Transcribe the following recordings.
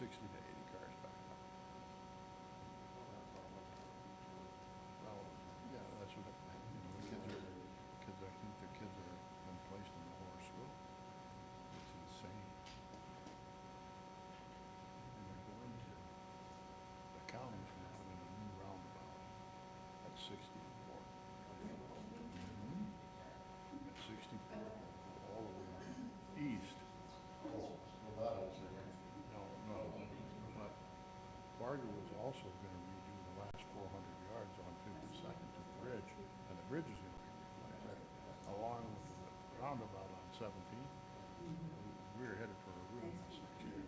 60 to 80 cars back up. Well, yeah, that's what, the kids are, I think the kids are been placed in the horse school. It's insane. And they're going to, the county's going to put in a new roundabout at 64. At 64, all the way east. No, but Fargo was also going to redo the last 400 yards on 52nd to the bridge, and the bridge is going to be replaced, along with the roundabout on 17. We're headed for a real mess next year.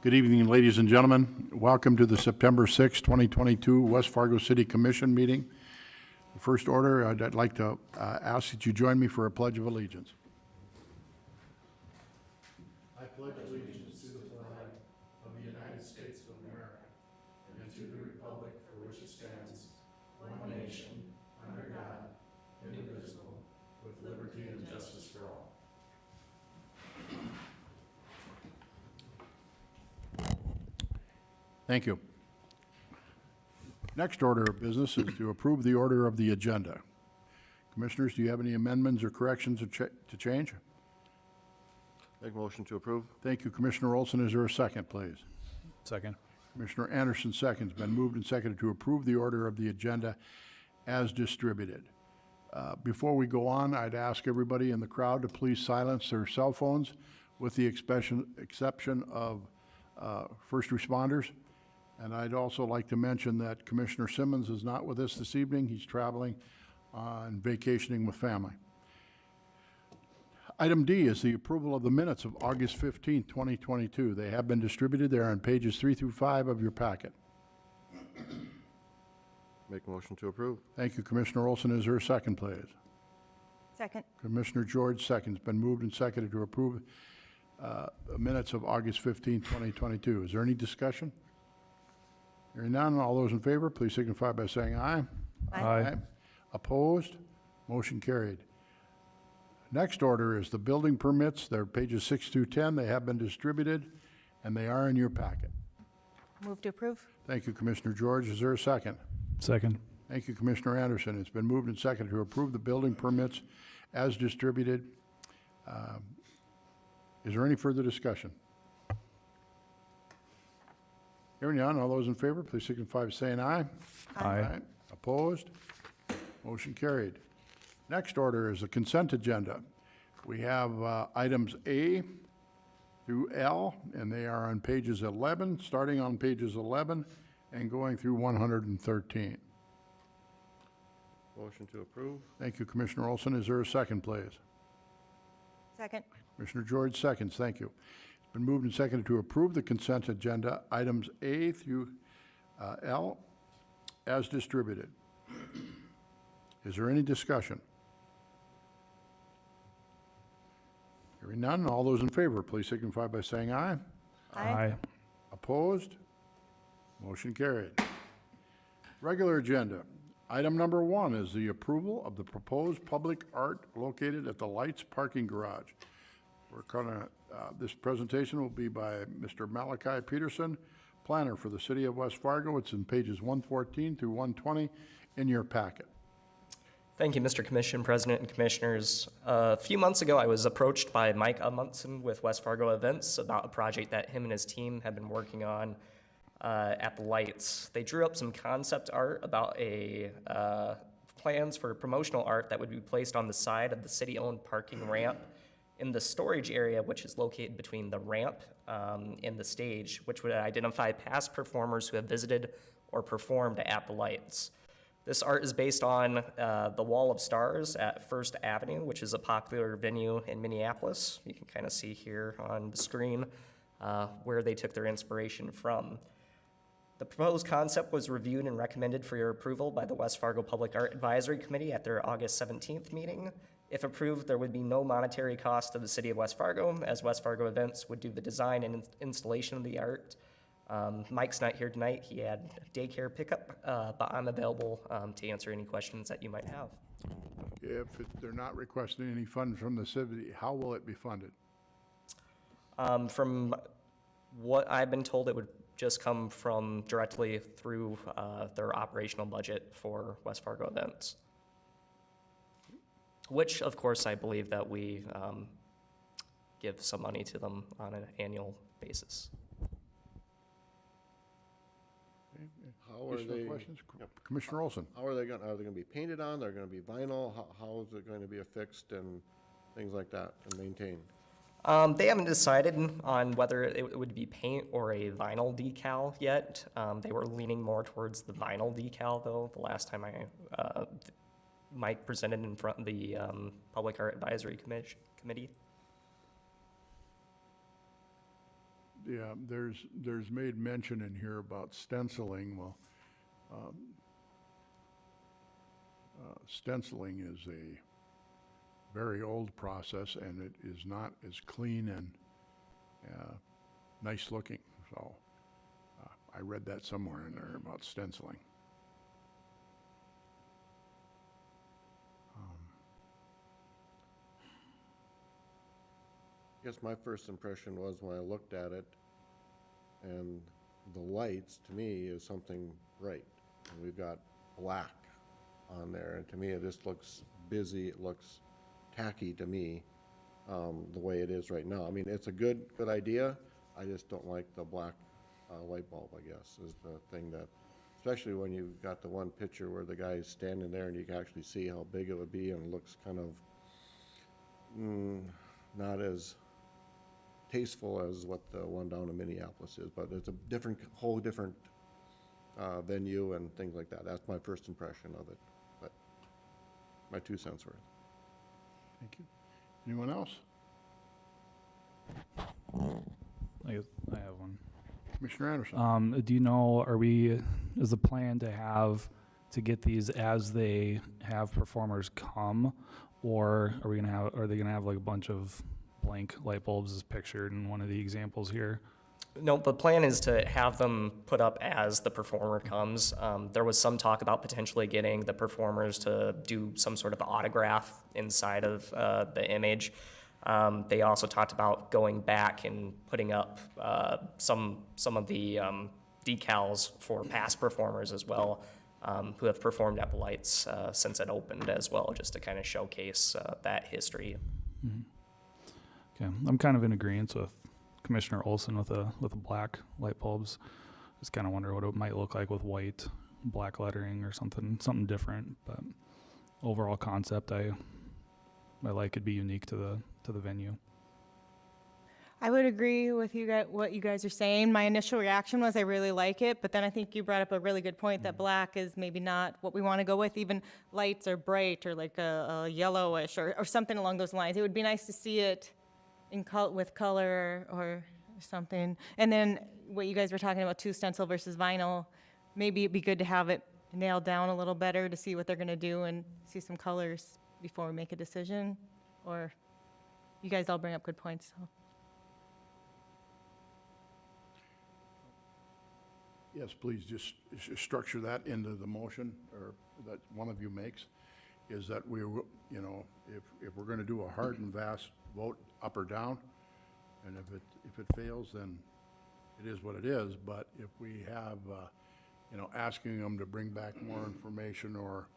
Good evening, ladies and gentlemen. Welcome to the September 6, 2022 West Fargo City Commission meeting. The first order, I'd like to ask that you join me for a Pledge of Allegiance. I pledge allegiance to the flag of the United States of America and to the republic for which it stands, one nation, under God, indivisible, with liberty and justice for all. Thank you. Next order of business is to approve the order of the agenda. Commissioners, do you have any amendments or corrections to change? Make a motion to approve. Thank you, Commissioner Olson. Is there a second, please? Second. Commissioner Anderson seconds. Been moved and seconded to approve the order of the agenda as distributed. Before we go on, I'd ask everybody in the crowd to please silence their cell phones with the exception of first responders. And I'd also like to mention that Commissioner Simmons is not with us this evening. He's traveling and vacationing with family. Item D is the approval of the minutes of August 15, 2022. They have been distributed. They're on pages 3 through 5 of your packet. Make a motion to approve. Thank you, Commissioner Olson. Is there a second, please? Second. Commissioner George seconds. Been moved and seconded to approve the minutes of August 15, 2022. Is there any discussion? Hearing none, all those in favor, please signify by saying aye. Aye. Opposed? Motion carried. Next order is the building permits. They're pages 6 through 10. They have been distributed, and they are in your packet. Move to approve. Thank you, Commissioner George. Is there a second? Second. Thank you, Commissioner Anderson. It's been moved and seconded to approve the building permits as distributed. Is there any further discussion? Hearing none, all those in favor, please signify by saying aye. Aye. Opposed? Motion carried. Next order is the consent agenda. We have items A through L, and they are on pages 11, starting on pages 11 and going through 113. Motion to approve. Thank you, Commissioner Olson. Is there a second, please? Second. Commissioner George seconds. Thank you. It's been moved and seconded to approve the consent agenda, items A through L, as distributed. Is there any discussion? Hearing none, all those in favor, please signify by saying aye. Aye. Opposed? Motion carried. Regular agenda. Item number 1 is the approval of the proposed public art located at the Lights Parking Garage. We're gonna, this presentation will be by Mr. Malachi Peterson, planner for the city of West Fargo. It's in pages 114 through 120 in your packet. Thank you, Mr. Commission, President, and Commissioners. A few months ago, I was approached by Mike Amundsen with West Fargo Events about a project that him and his team have been working on at the Lights. They drew up some concept art about plans for promotional art that would be placed on the side of the city-owned parking ramp in the storage area, which is located between the ramp and the stage, which would identify past performers who have visited or performed at the Lights. This art is based on the Wall of Stars at First Avenue, which is a popular venue in Minneapolis. You can kind of see here on the screen where they took their inspiration from. The proposed concept was reviewed and recommended for your approval by the West Fargo Public Art Advisory Committee at their August 17th meeting. If approved, there would be no monetary cost to the city of West Fargo, as West Fargo Events would do the design and installation of the art. Mike's not here tonight. He had daycare pickup, but I'm available to answer any questions that you might have. They're not requesting any funds from the city, how will it be funded? From what I've been told, it would just come from directly through their operational budget for West Fargo events. Which, of course, I believe that we give some money to them on an annual basis. How are Additional they, questions? Commissioner Olson? are they gonna be painted on? They're gonna be vinyl? How is it going to be affixed and things like that and maintained? They haven't decided on whether it would be paint or a vinyl decal yet. They were leaning more towards the vinyl decal, though, the last time Mike presented in front of the Public Art Advisory Committee. Yeah, there's made mention in here about stenciling. Well, stenciling is a very old process, and it is not as clean and nice looking. So I read that somewhere in there about stenciling. I guess my first impression was when I looked at it, and the lights, to me, is something bright. And we've got black on there, and to me, it just looks busy, it looks tacky to me, the way it is right now. I mean, it's a good idea, I just don't like the black light bulb, I guess, is the thing that, especially when you've got the one picture where the guy's standing there and you can actually see how big it would be, and it looks kind of not as tasteful as what the one down in Minneapolis is, but it's a whole different venue and things like that. That's my first impression of it, but my 2 cents worth. Thank you. Anyone else? I guess I have one. Commissioner Anderson? Do you know, is the plan to get these as they have performers come, or are they gonna have like a bunch of blank light bulbs as pictured in one of the examples here? No, the plan is to have them put up as the performer comes. There was some talk about potentially getting the performers to do some sort of autograph inside of the image. They also talked about going back and putting up some of the decals for past performers as well, who have performed at the lights since it opened as well, just to kind of showcase that history. Mm-hmm. Okay, I'm kind of in agreement with Commissioner Olson with the black light bulbs. Just kind of wonder what it might look like with white, black lettering or something different. But overall concept, I like it'd be unique to the venue. I would agree with you guys, what you guys are saying. My initial reaction was I really like it, but then I think you brought up a really good point that black is maybe not what we want to go with. Even lights are bright or like a yellowish or something along those lines. It would be nice to see it with color or something. And then what you guys were talking about too, stencil versus vinyl, maybe it'd be good to have it nailed down a little better to see what they're going to do and see some colors before we make a decision. Or you guys all bring up good points. So. Yes, please just structure that into the motion, or that one of you makes, is that we, if we're going to do a hard and fast vote up or down, and if it fails, then it is what it is. But if we have, asking them to bring back more information or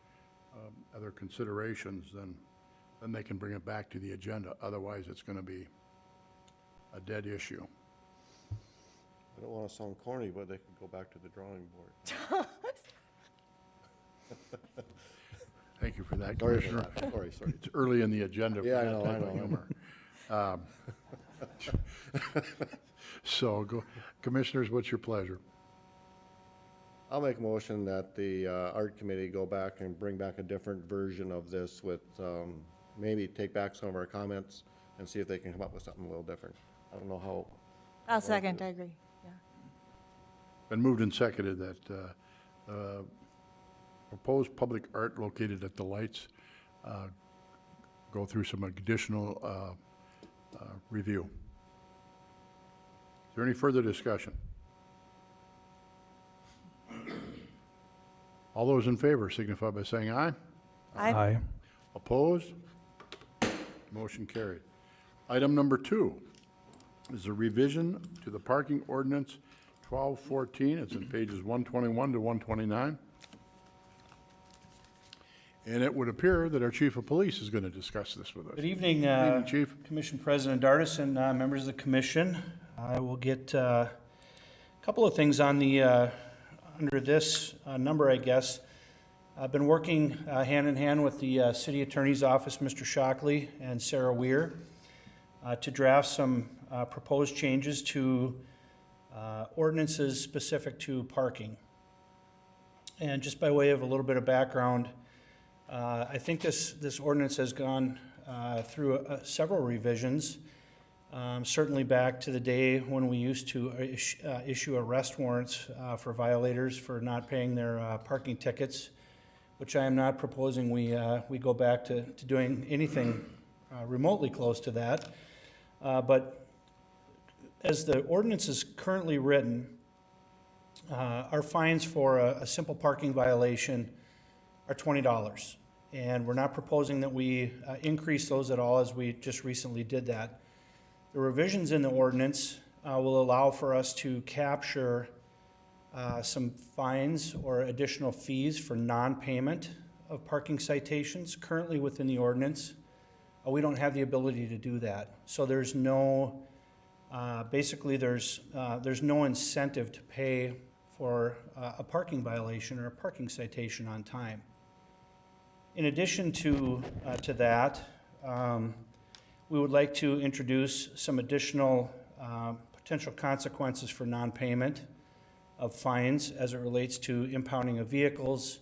other considerations, then they can bring it back to the agenda. Otherwise, it's going to be a dead issue. I don't want to sound corny, but they could go back to the drawing board. Thank you for that, Sorry for Commissioner. that. Sorry. It's early in the agenda for Yeah, I that know, type of humor. So, Commissioners, what's your pleasure? I'll make a motion that the art committee go back and bring back a different version of this with, maybe take back some of our comments and see if they can come up with something a little different. I don't know how. I'll second, I agree. Yeah. Been moved and seconded that proposed public art located at the lights go through some additional review. Is there any further discussion? All those in favor signify by saying aye. Aye. Opposed? Motion carried. Item number 2 is a revision to the parking ordinance 1214. It's in pages 121 to 129. And it would appear that our chief of police is going to discuss this with us. Good evening, Evening, Chief. Commission President Dardis and members of the commission. I will get a couple of things on the, under this number, I guess. I've been working hand in hand with the city attorney's office, Mr. Shockley and Sarah Weir, to draft some proposed changes to ordinances specific to parking. And just by way of a little bit of background, I think this ordinance has gone through several revisions, certainly back to the day when we used to issue arrest warrants for violators for not paying their parking tickets, which I am not proposing we go back to doing anything remotely close to that. But as the ordinance is currently written, our fines for a simple parking violation are $20. And we're not proposing that we increase those at all, as we just recently did that. The revisions in the ordinance will allow for us to capture some fines or additional fees for non-payment of parking citations. Currently within the ordinance, we don't have the ability to do that. So there's no, basically there's no incentive to pay for a parking violation or a parking citation on time. In addition to that, we would like to introduce some additional potential consequences for non-payment of fines as it relates to impounding of vehicles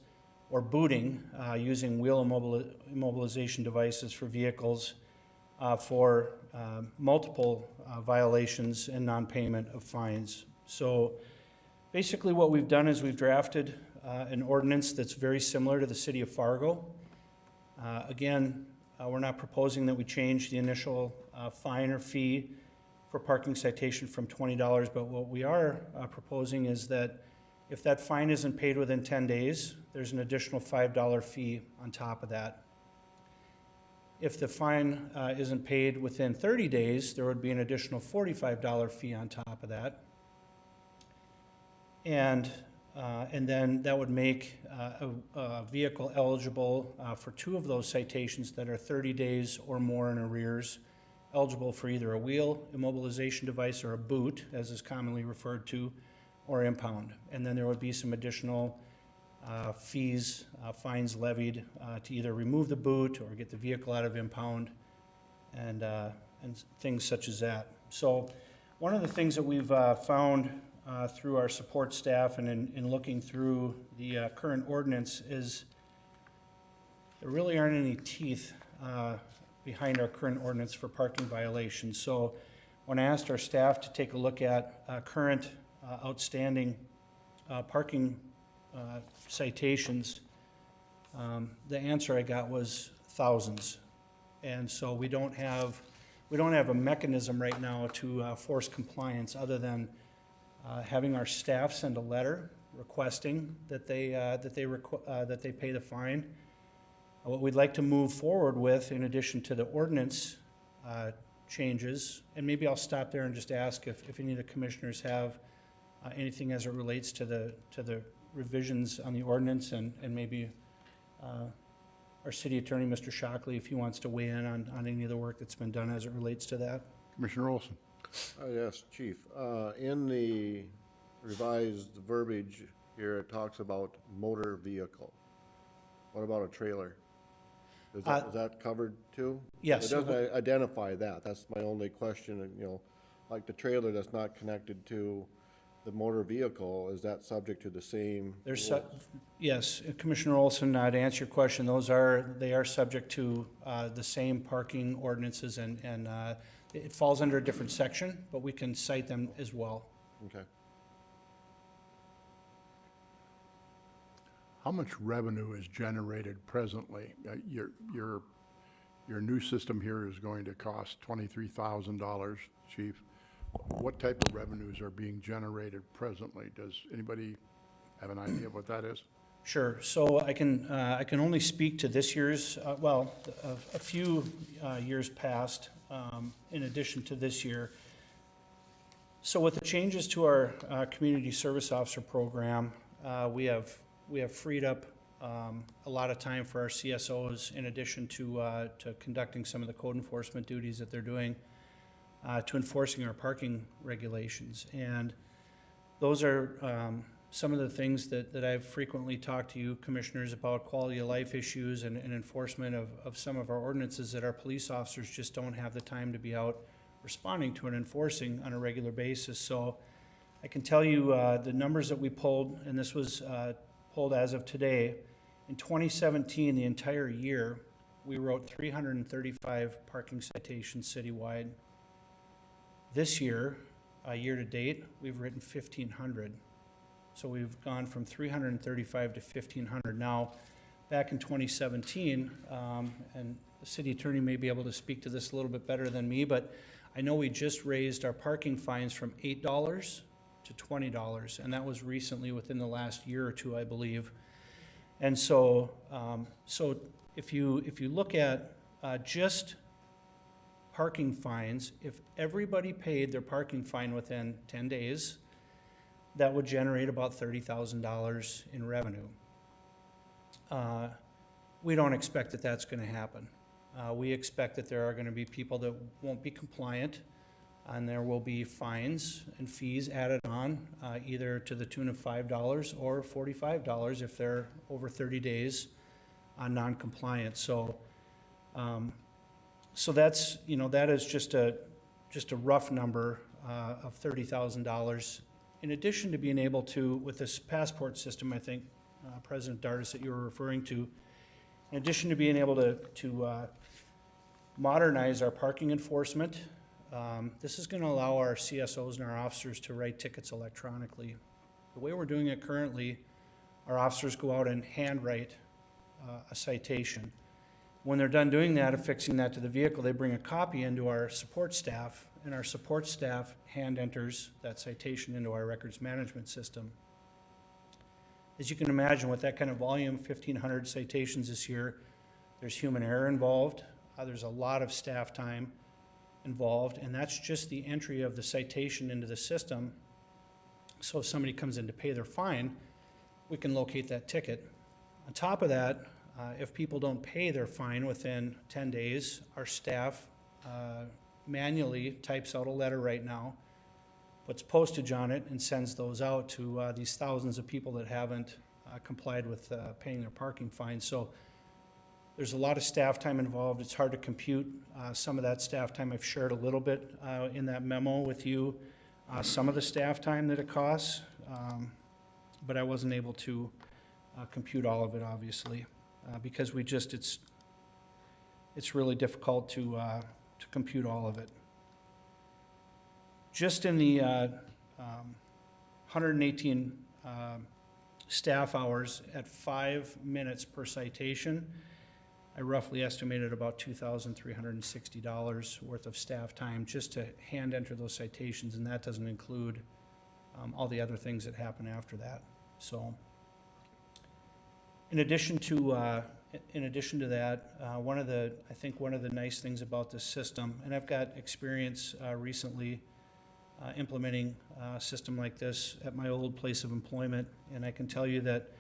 or booting using wheel immobilization devices for vehicles for multiple violations and non-payment of fines. So basically what we've done is we've drafted an ordinance that's very similar to the city of Fargo. Again, we're not proposing that we change the initial fine or fee for parking citation from $20, but what we are proposing is that if that fine isn't paid within 10 days, there's an additional $5 fee on top of that. If the fine isn't paid within 30 days, there would be an additional $45 fee on top of that. And then that would make a vehicle eligible for 2 of those citations that are 30 days or more in arrears, eligible for either a wheel immobilization device or a boot, as is commonly referred to, or impound. And then there would be some additional fees, fines levied to either remove the boot or get the vehicle out of impound, and things such as that. So one of the things that we've found through our support staff and in looking through the current ordinance is there really aren't any teeth behind our current ordinance for parking violations. So when I asked our staff to take a look at current outstanding parking citations, the answer I got was thousands. And so we don't have a mechanism right now to force compliance other than having our staff send a letter requesting that they pay the fine. What we'd like to move forward with, in addition to the ordinance changes, and maybe I'll stop there and just ask if any of the commissioners have anything as it relates to the revisions on the ordinance, and maybe our city attorney, Mr. Shockley, if he wants to weigh in on any of the work that's been done as it relates to that. Commissioner Olson. Yes, Chief. In the revised verbiage here, it talks about motor vehicle. What about a trailer? Is that covered too? Yes. It doesn't identify that. That's my only question. You know, like the trailer that's not connected to the motor vehicle, is that subject to the same? Yes, Commissioner Olson, to answer your question, they are subject to the same parking ordinances, and it falls under a different section, but we can cite them as well. Okay. How much revenue is generated presently? Your new system here is going to cost $23,000, Chief. What type of revenues are being generated presently? Does anybody have an idea of what that is? Sure. So I can only speak to this year's, a few years past, in addition to this year. So with the changes to our community service officer program, we have freed up a lot of time for our CSOs, in addition to conducting some of the code enforcement duties that they're doing, to enforcing our parking regulations. And those are some of the things that I've frequently talked to you commissioners about, quality of life issues and enforcement of some of our ordinances that our police officers just don't have the time to be out responding to and enforcing on a regular basis. So I can tell you the numbers that we pulled, and this was pulled as of today. In 2017, the entire year, we wrote 335 parking citations citywide. This year, year to date, we've written 1,500. So we've gone from 335 to 1,500. Now, back in 2017, and the city attorney may be able to speak to this a little bit better than me, but I know we just raised our parking fines from $8 to $20, and that was recently within the last year or two, I believe. And so, if you look at just parking fines, if everybody paid their parking fine within 10 days, that would generate about $30,000 in revenue. We don't expect that that's going to happen. We expect that there are going to be people that won't be compliant, and there will be fines and fees added on, either to the tune of $5 or $45 if they're over 30 days on non-compliant. So that's, that is just a rough number of $30,000. In addition to being able to, with this passport system, I think, President Dardis, that you were referring to, in addition to being able to modernize our parking enforcement, this is going to allow our CSOs and our officers to write tickets electronically. The way we're doing it currently, our officers go out and handwrite a citation. When they're done doing that, affixing that to the vehicle, they bring a copy into our support staff, and our support staff hand enters that citation into our records management system. As you can imagine, with that kind of volume, 1,500 citations this year, there's human error involved. There's a lot of staff time involved, and that's just the entry of the citation into the system. So if somebody comes in to pay their fine, we can locate that ticket. On top of that, if people don't pay their fine within 10 days, our staff manually types out a letter right now, puts postage on it, and sends those out to these thousands of people that haven't complied with paying their parking fines. So there's a lot of staff time involved. It's hard to compute some of that staff time. I've shared a little bit in that memo with you, some of the staff time that it costs, but I wasn't able to compute all of it, obviously, because it's really difficult to compute all of it. Just in the 118 staff hours at 5 minutes per citation, I roughly estimated about $2,360 worth of staff time just to hand enter those citations, and that doesn't include all the other things that happen after that. So, in addition to that, one of the nice things about this system, and I've got experience recently implementing a system like this at my old place of employment, and I can tell you that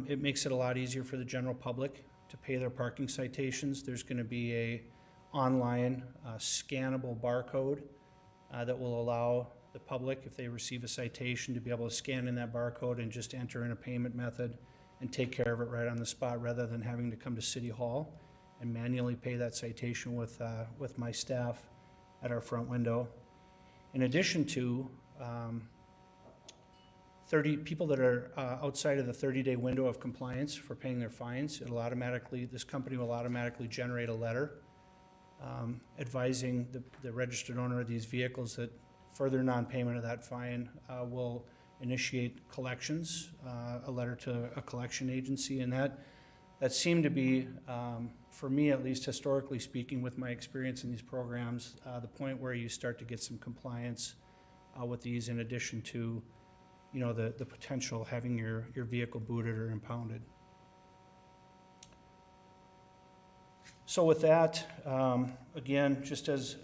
it makes it a lot easier for the general public to pay their parking citations. There's going to be a online scannable barcode that will allow the public, if they receive a citation, to be able to scan in that barcode and just enter in a payment method and take care of it right on the spot, rather than having to come to City Hall and manually pay that citation with my staff at our front window. In addition to 30 people that are outside of the 30-day window of compliance for paying their fines, this company will automatically generate a letter advising the registered owner of these vehicles that further non-payment of that fine will initiate collections, a letter to a collection agency, and that seemed to be, for me at least, historically speaking, with my experience in these programs, the point where you start to get some compliance with these, in addition to the potential having your vehicle booted or impounded. So with that, again, just as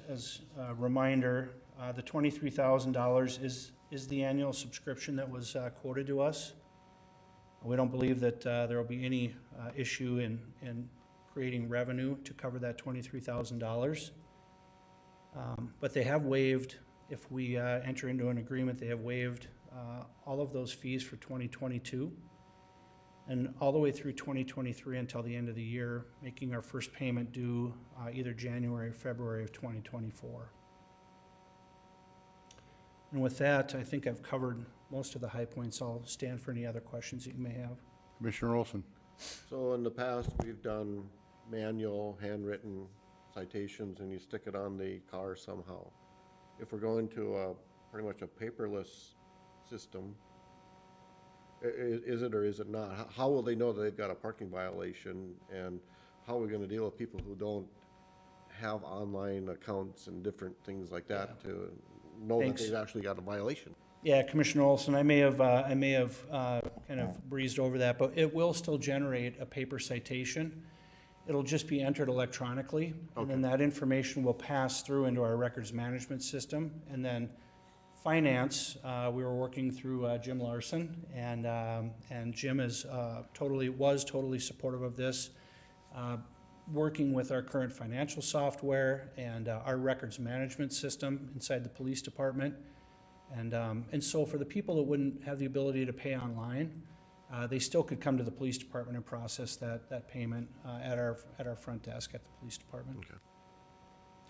a reminder, the $23,000 is the annual subscription that was quoted to us. We don't believe that there will be any issue in creating revenue to cover that $23,000. But they have waived, if we enter into an agreement, they have waived all of those fees for 2022 and all the way through 2023 until the end of the year, making our first payment due either January or February of 2024. And with that, I think I've covered most of the high points. I'll stand for any other questions that you may have. Commissioner Olson? So in the past, we've done manual, handwritten citations, and you stick it on the car somehow. If we're going to pretty much a paperless system, is it or is it not? How will they know that they've got a parking violation, and how are we gonna deal with people who don't have online accounts and different things like that to know that Thanks. they've actually got a violation? Yeah, Commissioner Olson, I may have kind of breezed over that, but it will still generate a paper citation. It'll just be entered electronically, and then that information will pass through into our records management system. And then finance, we were working through Jim Larson, and Jim was totally supportive of this, working with our current financial software and our records management system inside the police department. And so for the people that wouldn't have the ability to pay online, they still could come to the police department and process that payment at our front desk at the police department. Okay.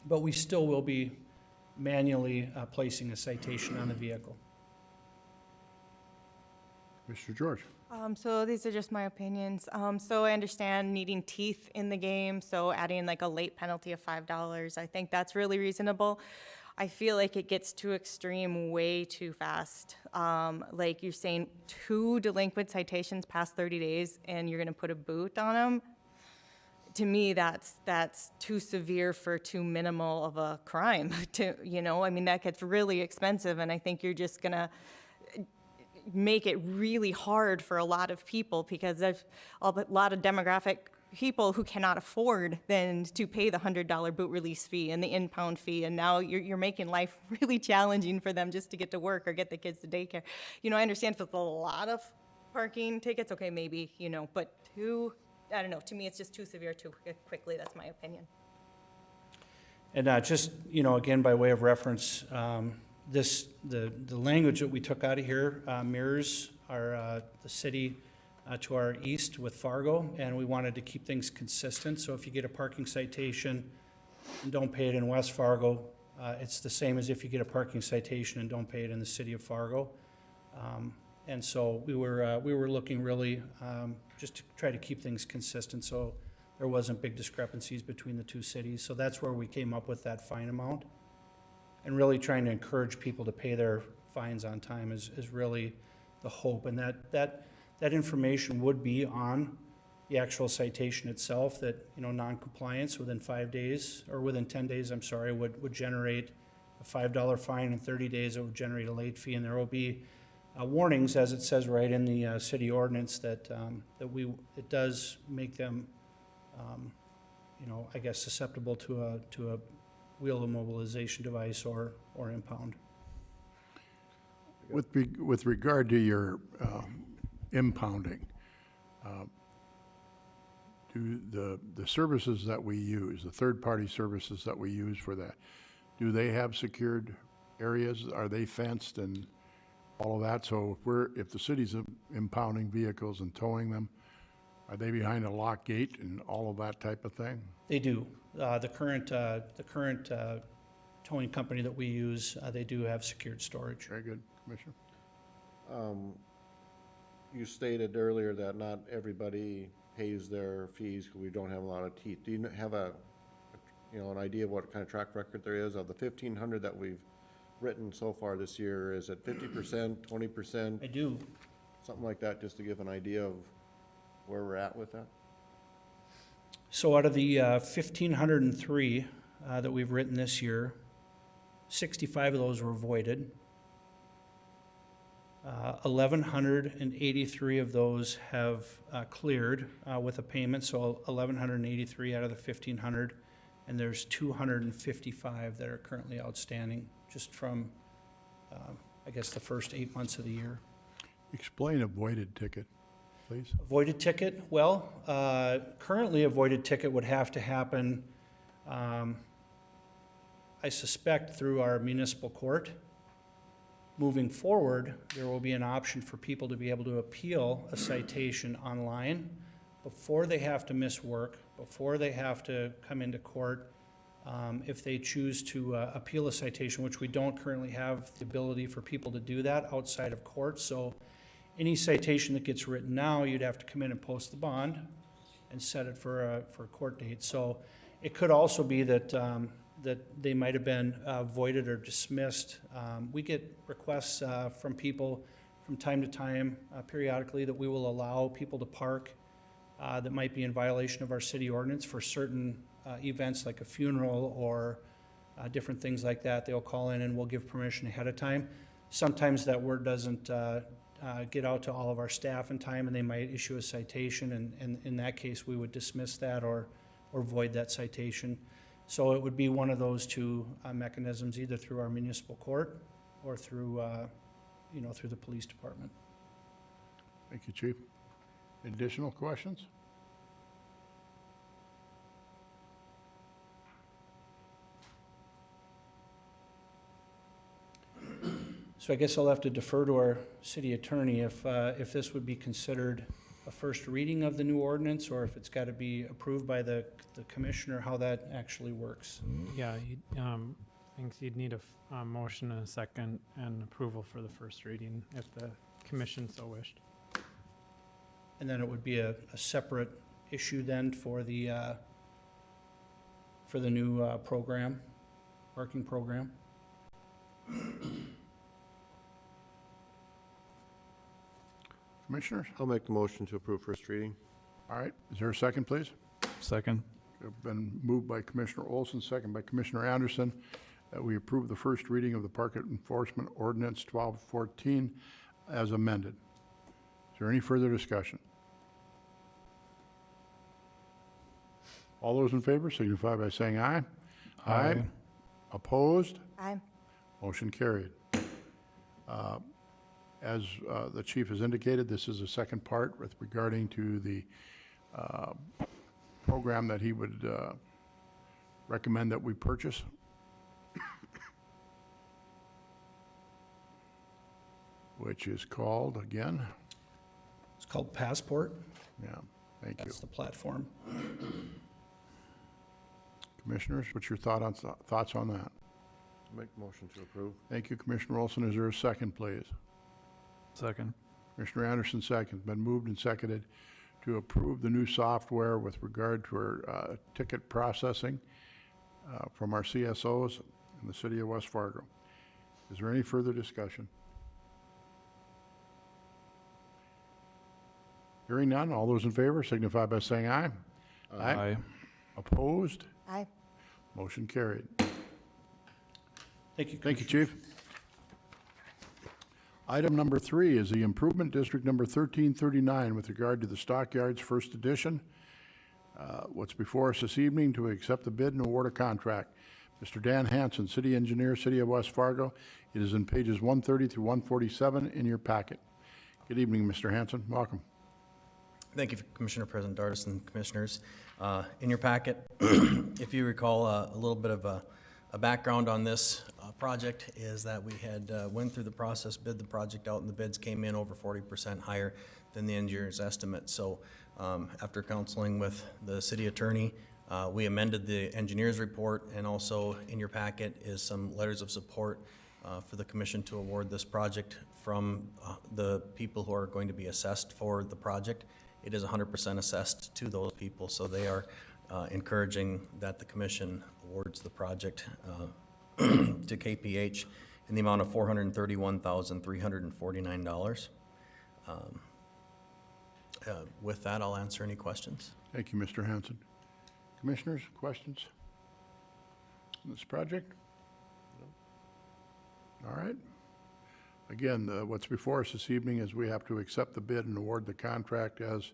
But we still will be manually placing a citation on the vehicle. Mr. George? So these are just my opinions. So I understand needing teeth in the game, so adding like a late penalty of $5, I think that's really reasonable. I feel like it gets too extreme way too fast. Like you're saying 2 delinquent citations past 30 days and you're gonna put a boot on them. To me, that's too severe for too minimal of a crime. I mean, that gets really expensive, and I think you're just gonna make it really hard for a lot of people because there's a lot of demographic people who cannot afford then to pay the $100 boot release fee and the impound fee, and now you're making life really challenging for them just to get to work or get the kids to daycare. I understand if it's a lot of parking tickets, okay, maybe, but I don't know, to me it's just too severe too quickly, that's my opinion. And just, again, by way of reference, the language that we took out of here mirrors the city to our east with Fargo, and we wanted to keep things consistent. So if you get a parking citation and don't pay it in West Fargo, it's the same as if you get a parking citation and don't pay it in the city of Fargo. And so we were looking really just to try to keep things consistent, so there wasn't big discrepancies between the two cities. So that's where we came up with that fine amount. And really trying to encourage people to pay their fines on time is really the hope. And that information would be on the actual citation itself, that, non-compliance within 5 days, or within 10 days, I'm sorry, would generate a $5 fine. In 30 days, it would generate a late fee. And there will be warnings, as it says right in the city ordinance, that it does make them, I guess, susceptible to a wheel immobilization device or impound. With regard to your impounding, do the services that we use, the third-party services that we use for that, do they have secured areas? Are they fenced and all of that? So if the city's impounding vehicles and towing them, are they behind a locked gate and all of that type of thing? They do. The current towing company that we use, they do have secured storage. Very good, Commissioner. You stated earlier that not everybody pays their fees because we don't have a lot of teeth. Do you have an idea of what kind of track record there is of the 1,500 that we've written so far this year? Is it 50%, 20%? I do. Something like that, just to give an idea of where we're at with that? So out of the 1,503 that we've written this year, 65 of those were voided. 1,183 of those have cleared with a payment, so 1,183 out of the 1,500, and there's 255 that are currently outstanding, just from, I guess, the first 8 months of the year. Explain a voided ticket, please. Avoided ticket, well, currently a voided ticket would have to happen, I suspect, through our municipal court. Moving forward, there will be an option for people to be able to appeal a citation online before they have to miss work, before they have to come into court. If they choose to appeal a citation, which we don't currently have the ability for people to do that outside of court. So any citation that gets written now, you'd have to come in and post the bond and set it for a court date. So it could also be that that they might have been voided or dismissed. We get requests from people from time to time, periodically, that we will allow people to park that might be in violation of our city ordinance for certain events like a funeral or different things like that. They'll call in and we'll give permission ahead of time. Sometimes that word doesn't get out to all of our staff in time, and they might issue a citation, and in that case, we would dismiss that or void that citation. So it would be one of those two mechanisms, either through our municipal court or through, through the police department. Thank you, Chief. Additional questions? So I guess I'll have to defer to our city attorney if this would be considered a first reading of the new ordinance, or if it's got to be approved by the commissioner, how that actually works. Yeah, thinks you'd need a motion and a second and approval for the first reading if the commission so wished. And then it would be a separate issue then for the new program, parking program. Commissioners? I'll make the motion to approve first reading. All right, is there a second, please? Second. It's been moved by Commissioner Olson, second by Commissioner Anderson, that we approve the first reading of the Park Enforcement Ordinance 1214 as amended. Is there any further discussion? All those in favor signify by saying aye. Aye. Opposed? Aye. Motion carried. As the chief has indicated, this is the second part with regarding to the program that he would recommend that we purchase. Which is called, again? It's called Passport. Yeah, thank you. That's the platform. Commissioners, what's your thoughts on that? Make the motion to approve. Thank you, Commissioner Olson. Is there a second, please? Second. Commissioner Anderson, second. Been moved and seconded to approve the new software with regard to our ticket processing from our CSOs in the city of West Fargo. Is there any further discussion? Hearing none, all those in favor signify by saying aye. Aye. Opposed? Aye. Motion carried. Thank you. Thank you, Chief. Item number 3 is the Improvement District number 1339 with regard to the Stockyards First Edition. What's before us this evening to accept the bid and award a contract. Mr. Dan Hanson, City Engineer, City of West Fargo. It is in pages 130 through 147 in your packet. Good evening, Mr. Hanson. Welcome. Thank you, Commissioner President Dardis and Commissioners. In your packet, if you recall, a little bit of a background on this project is that we had went through the process, bid the project out, and the bids came in over 40% higher than the engineer's estimate. So after counseling with the city attorney, we amended the engineer's report, and also in your packet is some letters of support for the commission to award this project from the people who are going to be assessed for the project. It is 100% assessed to those people, so they are encouraging that the commission awards the project to KPH in the amount of $431,349. With that, I'll answer any questions. Thank you, Mr. Hanson. Commissioners, questions on this project? All right. Again, what's before us this evening is we have to accept the bid and award the contract as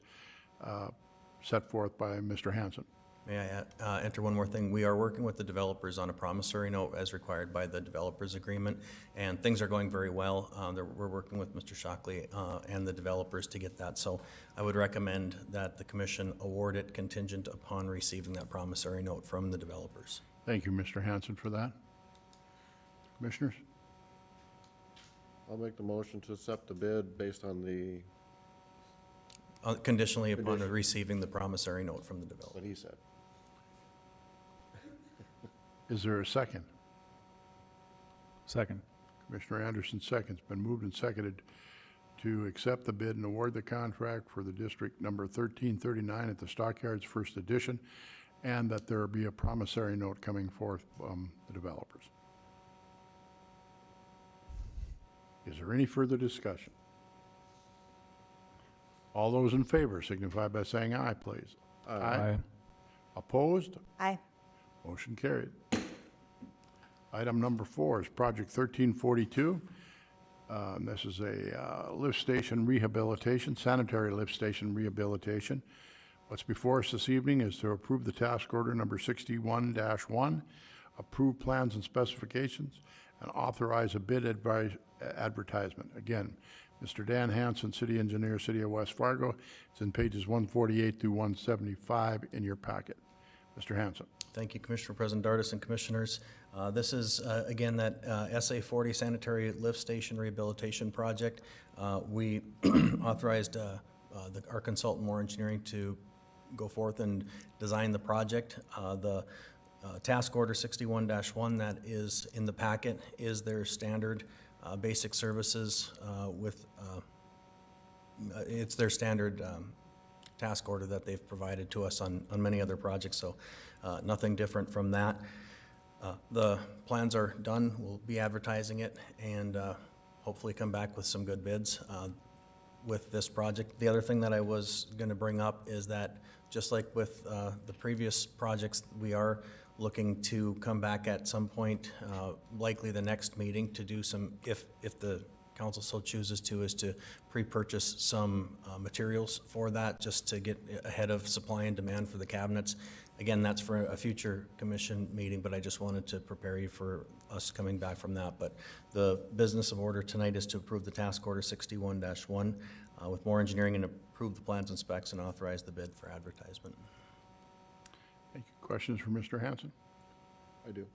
set forth by Mr. Hanson. May I enter one more thing? We are working with the developers on a promissory note as required by the developers agreement, and things are going very well. We're working with Mr. Shockley and the developers to get that. So I would recommend that the commission award it contingent upon receiving that promissory note from the developers. Thank you, Mr. Hanson, for that. Commissioners? I'll make the motion to accept the bid based on the, Conditionally upon receiving the promissory note from the developer. what he said. Is there a second? Second. Commissioner Anderson seconds. Been moved and seconded to accept the bid and award the contract for the district number 1339 at the Stockyards First Edition, and that there be a promissory note coming forth from the developers. Is there any further discussion? All those in favor signify by saying aye, please. Aye. Opposed? Aye. Motion carried. Item number 4 is Project 1342. This is a lift station rehabilitation, sanitary lift station rehabilitation. What's before us this evening is to approve the task order number 61-1, approve plans and specifications, and authorize a bid advertisement. Again, Mr. Dan Hanson, City Engineer, City of West Fargo. It's in pages 148 through 175 in your packet. Mr. Hanson. Thank you, Commissioner President Dardis and Commissioners. This is, again, that SA 40 Sanitary Lift Station Rehabilitation Project. We authorized our consultant, Moore Engineering, to go forth and design the project. The task order 61-1 that is in the packet is their standard basic services it's their standard task order that they've provided to us on many other projects, so nothing different from that. The plans are done. We'll be advertising it and hopefully come back with some good bids with this project. The other thing that I was going to bring up is that just like with the previous projects, we are looking to come back at some point, likely the next meeting, to do some, if the council so chooses to, is to pre-purchase some materials for that, just to get ahead of supply and demand for the cabinets. Again, that's for a future commission meeting, but I just wanted to prepare you for us coming back from that. But the business of order tonight is to approve the task order 61-1 with Moore Engineering, and approve the plans and specs and authorize the bid for advertisement. Thank you. Questions for Mr. Hanson? I do.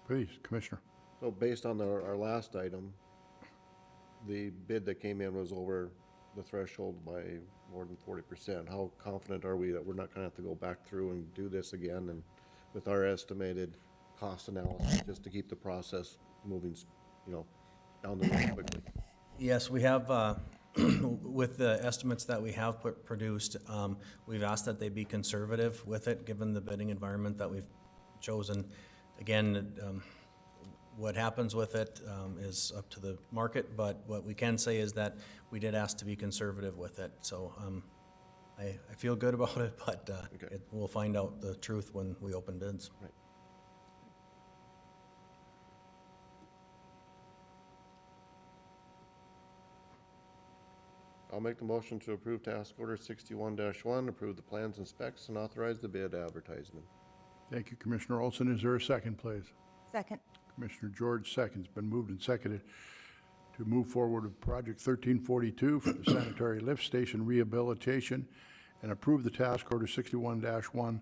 Please, Commissioner. So based on our last item, the bid that came in was over the threshold by more than 40%. How confident are we that we're not gonna have to go back through and do this again, and with our estimated cost analysis, just to keep the process moving, down the road quickly? Yes, we have, with the estimates that we have produced, we've asked that they be conservative with it, given the bidding environment that we've chosen. Again, what happens with it is up to the market, but what we can say is that we did ask to be conservative with it. So I feel good about it, but Okay. we'll find out the truth when we open bids. Right. I'll make the motion to approve task order 61-1, approve the plans and specs, and authorize the bid advertisement. Thank you, Commissioner Olson. Is there a second, please? Second. Commissioner George seconds. Been moved and seconded to move forward with Project 1342 for the sanitary lift station rehabilitation, and approve the task order 61-1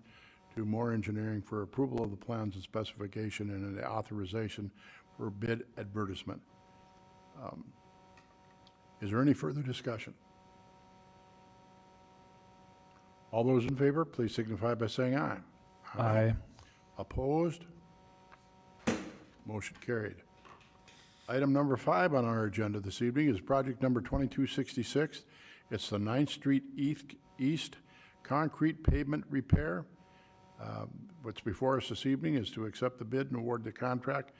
to Moore Engineering for approval of the plans and specification and an authorization for bid advertisement. Is there any further discussion? All those in favor, please signify by saying aye. Aye. Opposed? Motion carried. Item number 5 on our agenda this evening is project number 2266. It's the 9th Street East concrete pavement repair. What's before us this evening is to accept the bid and award the contract.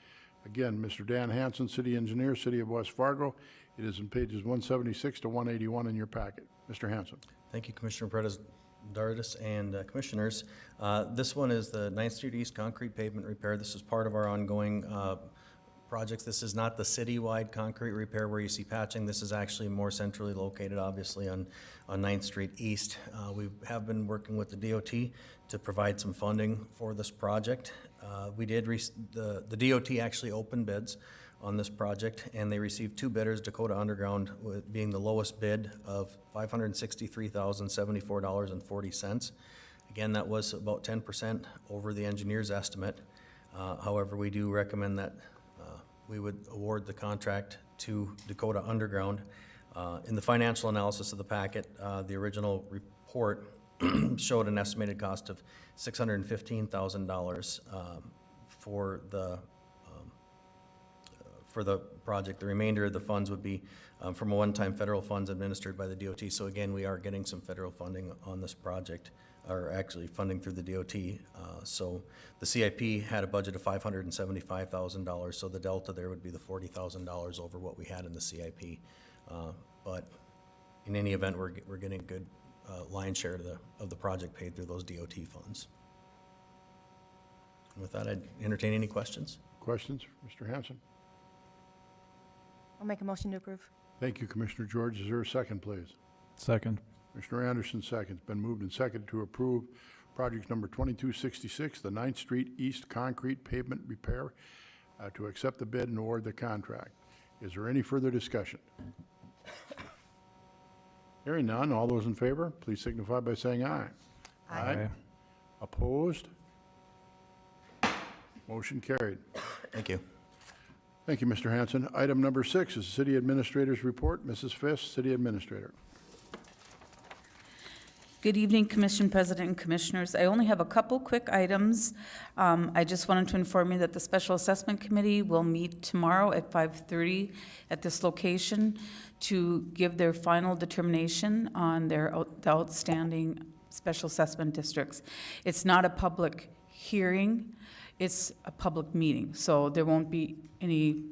Again, Mr. Dan Hanson, City Engineer, City of West Fargo. It is in pages 176 to 181 in your packet. Mr. Hanson. Thank you, Commissioner President Dardis and Commissioners. This one is the 9th Street East concrete pavement repair. This is part of our ongoing projects. This is not the citywide concrete repair where you see patching. This is actually more centrally located, obviously, on 9th Street East. We have been working with the DOT to provide some funding for this project. The DOT actually opened bids on this project, and they received 2 bidders, Dakota Underground being the lowest bid of $563,074.40. Again, that was about 10% over the engineer's estimate. However, we do recommend that we would award the contract to Dakota Underground. In the financial analysis of the packet, the original report showed an estimated cost of $615,000 for the project. The remainder of the funds would be from a one-time federal funds administered by the DOT. So again, we are getting some federal funding on this project, or actually funding through the DOT. So the CIP had a budget of $575,000, so the delta there would be the $40,000 over what we had in the CIP. But in any event, we're getting a good lion's share of the project paid through those DOT funds. And with that, I'd entertain any questions. Questions, Mr. Hanson? I'll make a motion to approve. Thank you, Commissioner George. Is there a second, please? Second. Commissioner Anderson seconds. Been moved and seconded to approve project number 2266, the 9th Street East Concrete Pavement Repair, to accept the bid and award the contract. Is there any further discussion? Hearing none, all those in favor, please signify by saying aye. Aye. Opposed? Motion carried. Thank you. Thank you, Mr. Hanson. Item number 6 is City Administrator's Report. Mrs. Fisk, City Administrator. Good evening, Commission President and Commissioners. I only have a couple quick items. I just wanted to inform you that the Special Assessment Committee will meet tomorrow at 5:30 at this location to give their final determination on the outstanding special assessment districts. It's not a public hearing, it's a public meeting, so there won't be any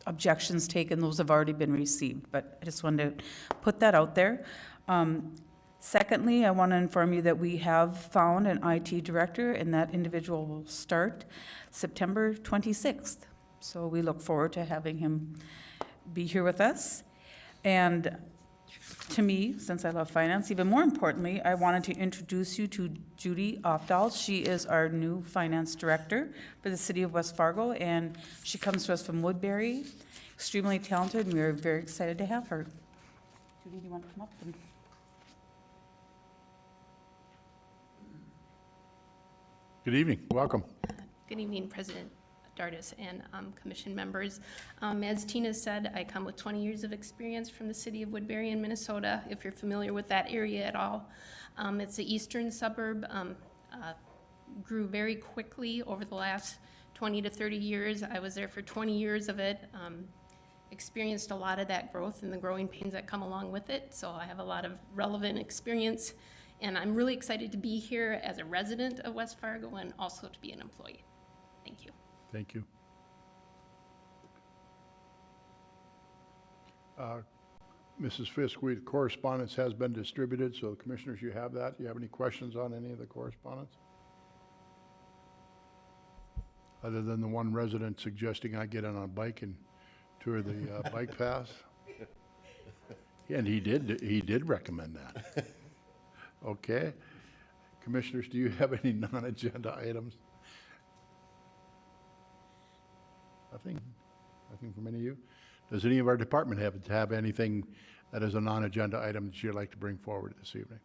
objections taken. Those have already been received, but I just wanted to put that out there. Secondly, I want to inform you that we have found an IT director, and that individual will start September 26th. So we look forward to having him be here with us. And to me, since I love finance, even more importantly, I wanted to introduce you to Judy Ofdahl. She is our new finance director for the city of West Fargo, and she comes to us from Woodbury. Extremely talented, and we are very excited to have her. Judy, do you want to come up? Good evening. Welcome. Good evening, President Dardis and commission members. As Tina said, I come with 20 years of experience from the city of Woodbury in Minnesota, if you're familiar with that area at all. It's the eastern suburb, grew very quickly over the last 20 to 30 years. I was there for 20 years of it, experienced a lot of that growth and the growing pains that come along with it, so I have a lot of relevant experience. And I'm really excited to be here as a resident of West Fargo and also to be an employee. Thank you. Thank you. Mrs. Fisk, correspondence has been distributed, so commissioners, you have that. Do you have any questions on any of the correspondence? Other than the one resident suggesting I get on a bike and tour the bike paths? And he did recommend that. Okay. Commissioners, do you have any non-agenda items? Nothing? Nothing from any of you? Does any of our department have anything that is a non-agenda item that you'd like to bring forward this evening?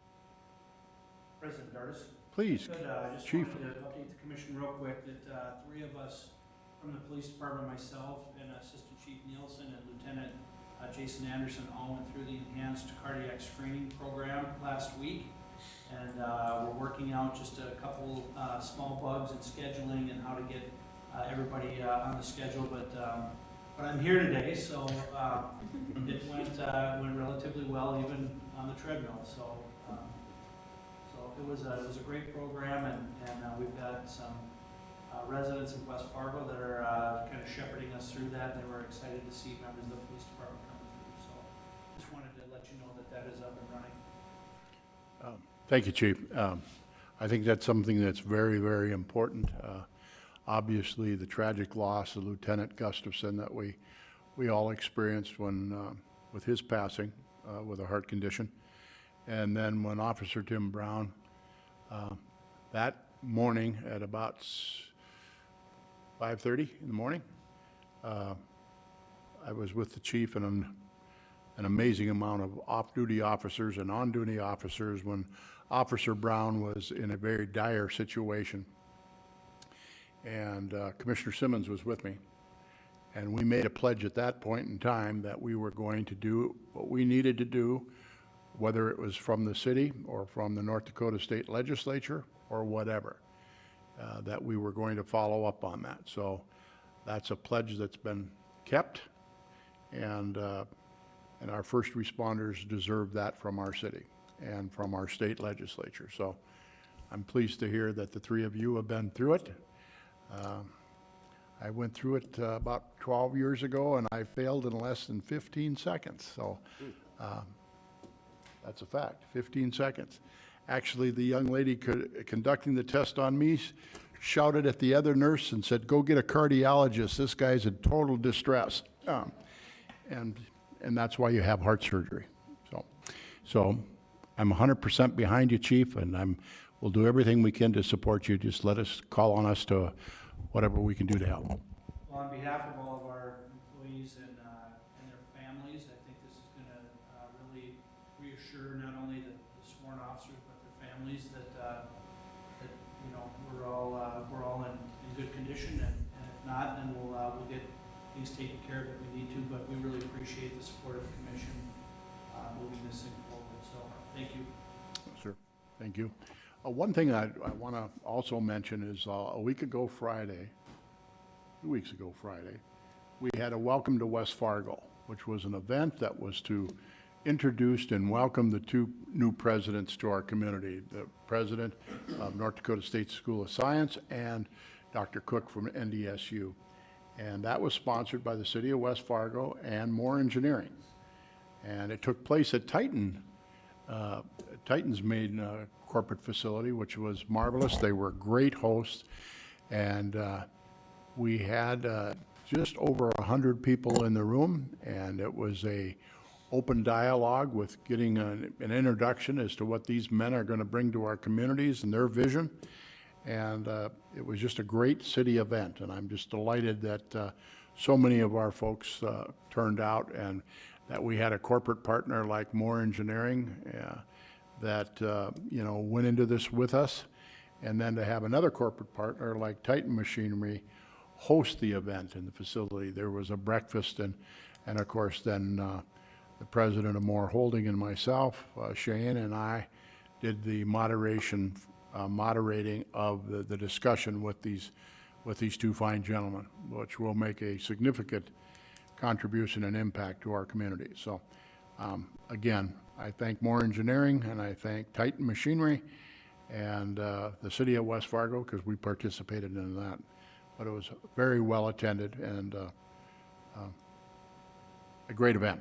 President Dardis? Please, I just Chief. wanted to update the commission real quick that 3 of us from the police department, myself and Assistant Chief Nielsen and Lieutenant Jason Anderson all went through the enhanced cardiac screening program last week. And we're working out just a couple small bugs in scheduling and how to get everybody on the schedule. But I'm here today, so it went relatively well, even on the treadmill. So it was a great program, and we've got some residents in West Fargo that are kind of shepherding us through that. They were excited to see members of the police department coming through. So just wanted to let you know that is up and running. Thank you, Chief. I think that's something that's very, very important. obviously the tragic loss of Lieutenant Gustafson that we all experienced when, with his passing, with a heart condition. And then when Officer Tim Brown, that morning at about 5:30 in the morning, I was with the chief and an amazing amount of off-duty officers and on-duty officers when Officer Brown was in a very dire situation. And Commissioner Simmons was with me. And we made a pledge at that point in time that we were going to do what we needed to do, whether it was from the city or from the North Dakota State Legislature or whatever, that we were going to follow up on that. So that's a pledge that's been kept, and our first responders deserve that from our city and from our state legislature. So I'm pleased to hear that the three of you have been through it. I went through it about 12 years ago, and I failed in less than 15 seconds. So that's a fact, 15 seconds. Actually, the young lady conducting the test on me shouted at the other nurse and said, "Go get a cardiologist. This guy's in total distress." And that's why you have heart surgery. So I'm 100% behind you, Chief, and we'll do everything we can to support you. Just let us, call on us to whatever we can do to help. Well, on behalf of all of our employees and their families, I think this is going to really reassure not only the sworn officers but their families that you know we're all in good condition, and if not, then we'll get things taken care of if we need to. But we really appreciate the support of the commission moving this thing forward. So thank you. Sir, thank you. One thing I want to also mention is a week ago Friday, 2 weeks ago Friday, we had a Welcome to West Fargo, which was an event that was to introduce and welcome the two new presidents to our community, the president of North Dakota State School of Science and Dr. Cook from NDSU. And that was sponsored by the city of West Fargo and Moore Engineering. And it took place at Titan's main corporate facility, which was marvelous. They were great hosts, and we had just over 100 people in the room, and it was a open dialogue with getting an introduction as to what these men are going to bring to our communities and their vision. And it was just a great city event, and I'm just delighted that so many of our folks turned out, and that we had a corporate partner like Moore Engineering that you know, went into this with us, and then to have another corporate partner like Titan Machinery host the event in the facility. There was a breakfast, and of course then the president of Moore Holding and myself, Cheyenne, and I did the moderating of the discussion with these two fine gentlemen, which will make a significant contribution and impact to our community. So again, I thank Moore Engineering, and I thank Titan Machinery and the city of West Fargo, because we participated in that. But it was very well attended and a great event.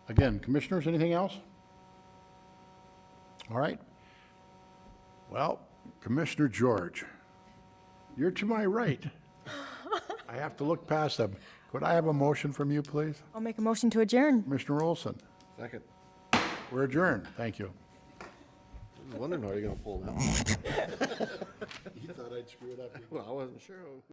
Again, commissioners, anything else? All right. Well, Commissioner George, you're to my right. I have to look past them. Could I have a motion from you, please? I'll make a motion to adjourn. Commissioner Olson, Second. we're adjourned. Thank you. I was wondering how you're going to pull that one. You thought I'd screw it up. Well, I wasn't sure.